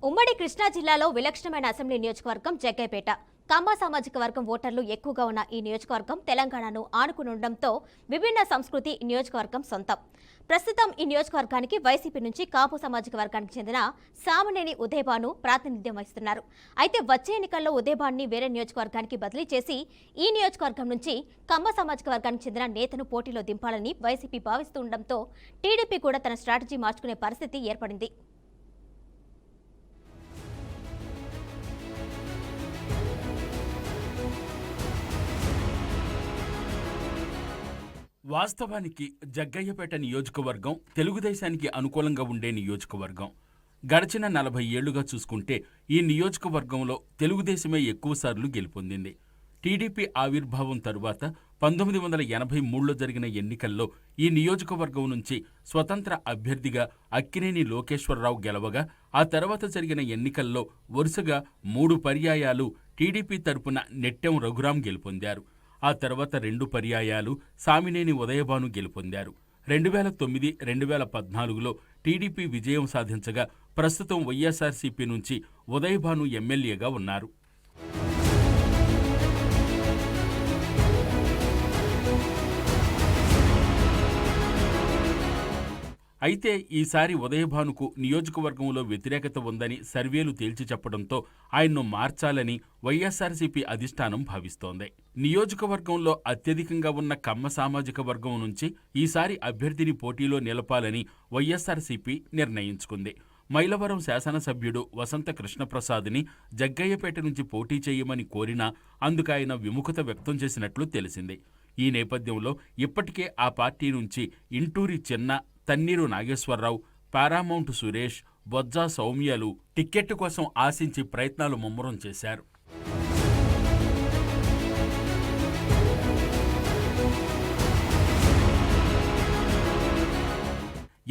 ఉమ్మడి కృష్ణా జిల్లాలో విలక్షణమైన అసెంబ్లీ నియోజకవర్గం జగ్గైపేట. కమ్మ సామాజిక వర్గం ఓటర్లు ఎక్కువగా ఉన్న ఈ నియోజకవర్గం తెలంగాణను ఆనుకునుండడంతో విభిన్న సంస్కృతి ఈ నియోజకవర్గం సొంతం. ప్రస్తుతం ఈ నియోజకవర్గానికి వైసీపీ నుంచి కాపు సామాజిక వర్గానికి చెందిన సామినేని ఉదయభాను ప్రాతినిధ్యం వహిస్తున్నారు. అయితే వచ్చే ఎన్నికల్లో ఉదయభానుని వేరే నియోజకవర్గానికి బదిలీ చేసి ఈ నియోజకవర్గం నుంచి కమ్మ సామాజిక వర్గానికి చెందిన నేతను పోటీలో దింపాలని వైసీపీ భావిస్తుండటంతో టీడీపీ కూడా తన స్ట్రాటజీ మార్చుకునే పరిస్థితి ఏర్పడింది. వాస్తవానికి జగ్గయ్యపేట నియోజకవర్గం తెలుగుదేశానికి అనుకూలంగా ఉండే నియోజకవర్గం. గడిచిన 40 ఏళ్లుగా చూసుకుంటే ఈ నియోజకవర్గంలో తెలుగుదేశమే ఎక్కువసార్లు గెలుపొందింది. టీడీపీ ఆవిర్భావం తరువాత 1983లో జరిగిన ఎన్నికల్లో ఈ నియోజకవర్గం నుంచి స్వతంత్ర అభ్యర్థిగా అక్కినేని లోకేశ్వరరావు గెలవగా, ఆ తర్వాత జరిగిన ఎన్నికల్లో వరుసగా 3 పర్యాయాలు టీడీపీ తరపున నెట్టెం రఘురాం గెలుపొందారు. ఆ తర్వాత 2 పర్యాయాలు సామినేని ఉదయభాను గెలుపొందారు. 2009, 2014లో టీడీపీ విజయం సాధించగా ప్రస్తుతం వైఎస్ఆర్సీపీ నుంచి ఉదయభాను ఎమ్మెల్యేగా ఉన్నారు. అయితే ఈసారి ఉదయభానుకు నియోజకవర్గంలో వ్యతిరేకత ఉందని సర్వేలు తేల్చి చెప్పడంతో ఆయన్ను మార్చాలని వైఎస్ఆర్సీపీ అధిష్టానం భావిస్తోంది. నియోజకవర్గంలో అత్యధికంగా ఉన్న కమ్మ సామాజిక వర్గం నుంచి ఈసారి అభ్యర్థిని పోటీలో నిలపాలని వైఎస్ఆర్సీపీ నిర్ణయించుకుంది. మైలవరం శాసనసభ్యుడు వసంత కృష్ణప్రసాద్ని జగ్గయ్యపేట నుంచి పోటీ చేయమని కోరినా అందుకాయన విముఖత వ్యక్తం చేసినట్లు తెలిసింది. ఈ నేపథ్యంలో ఇప్పటికే ఆ పార్టీ నుంచి ఇంటూరి చిన్న, తన్నీరు నాగేశ్వరరావు, పారామౌంట్ సురేష్, బొజ్జా సౌమ్యలు టిక్కెట్టు కోసం ఆశించి ప్రయత్నాలు ముమ్మరం చేశారు.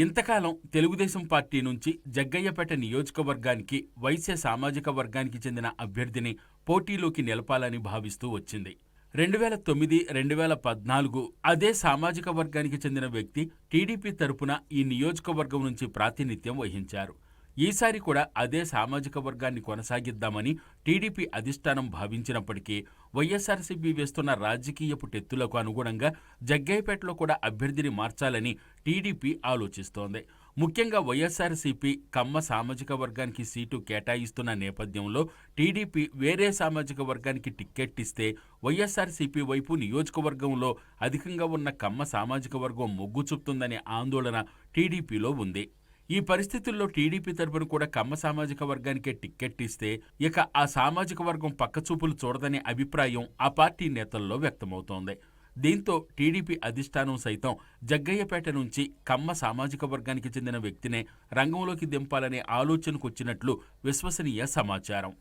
ఇంతకాలం తెలుగుదేశం పార్టీ నుంచి జగ్గయ్యపేట నియోజకవర్గానికి వైశ్య సామాజిక వర్గానికి చెందిన అభ్యర్థిని పోటీలోకి నిలపాలని భావిస్తూ వచ్చింది. 2009, 2014 అదే సామాజిక వర్గానికి చెందిన వ్యక్తి టీడీపీ తరపున ఈ నియోజకవర్గం నుంచి ప్రాతినిధ్యం వహించారు. ఈసారి కూడా అదే సామాజిక వర్గాన్ని కొనసాగిద్దామని టీడీపీ అధిష్టానం భావించినప్పటికీ వైఎస్ఆర్సీపీ వేస్తున్న రాజకీయపు టెత్తులకు అనుగుణంగా జగ్గయ్యపేటలో కూడా అభ్యర్థిని మార్చాలని టీడీపీ ఆలోచిస్తోంది. ముఖ్యంగా వైఎస్ఆర్సీపీ కమ్మ సామాజిక వర్గానికి సీటు కేటాయిస్తున్న నేపథ్యంలో టీడీపీ వేరే సామాజిక వర్గానికి టిక్కెట్ ఇస్తే వైఎస్ఆర్సీపీ వైపు నియోజకవర్గంలో అధికంగా ఉన్న కమ్మ సామాజిక వర్గం మొగ్గు చూపుతుందనే ఆందోళన టీడీపీలో ఉంది. ఈ పరిస్థితుల్లో టీడీపీ తరపున కూడా కమ్మ సామాజిక వర్గానికే టిక్కెట్ ఇస్తే ఇక ఆ సామాజిక వర్గం పక్కచూపులు చూడదనే అభిప్రాయం ఆ పార్టీ నేతల్లో వ్యక్తమవుతోంది. దీంతో టీడీపీ అధిష్టానం సైతం జగ్గయ్యపేట నుంచి కమ్మ సామాజిక వర్గానికి చెందిన వ్యక్తినే రంగంలోకి దింపాలనే ఆలోచనకొచ్చినట్లు విశ్వసనీయ సమాచారం.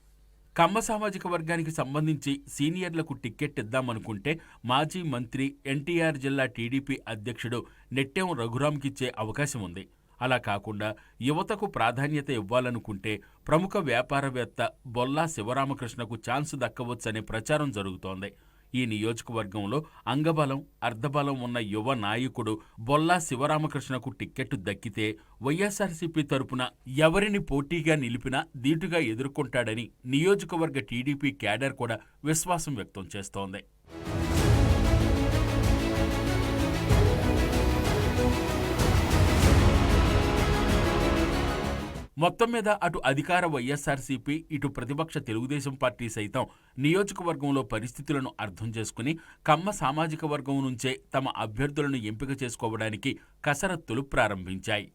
కమ్మ సామాజిక వర్గానికి సంబంధించి సీనియర్లకు టిక్కెట్ ఇద్దామనుకుంటే మాజీ మంత్రి, ఎన్టీఆర్ జిల్లా టీడీపీ అధ్యక్షుడు నెట్టెం రఘురాంకిచ్చే అవకాశం ఉంది. అలా కాకుండా యువతకు ప్రాధాన్యత ఇవ్వాలనుకుంటే ప్రముఖ వ్యాపారవేత్త బొల్లా శివరామకృష్ణకు ఛాన్సు దక్కవచ్చనే ప్రచారం జరుగుతోంది. ఈ నియోజకవర్గంలో అంగబలం, అర్ధబలం ఉన్న యువ నాయకుడు బొల్లా శివరామకృష్ణకు టిక్కెట్టు దక్కితే వైఎస్ఆర్సీపీ తరపున ఎవరిని పోటీగా నిలిపినా ధీటుగా ఎదుర్కొంటాడని నియోజకవర్గ టీడీపీ క్యాడర్ కూడా విశ్వాసం వ్యక్తం చేస్తోంది. మొత్తం మీద అటు అధికార వైఎస్ఆర్సీపీ, ఇటు ప్రతిపక్ష తెలుగుదేశం పార్టీ సైతం నియోజకవర్గంలో పరిస్థితులను అర్థం చేసుకుని కమ్మ సామాజిక వర్గం నుంచే తమ అభ్యర్థులను ఎంపిక చేసుకోవడానికి కసరత్తులు ప్రారంభించాయి.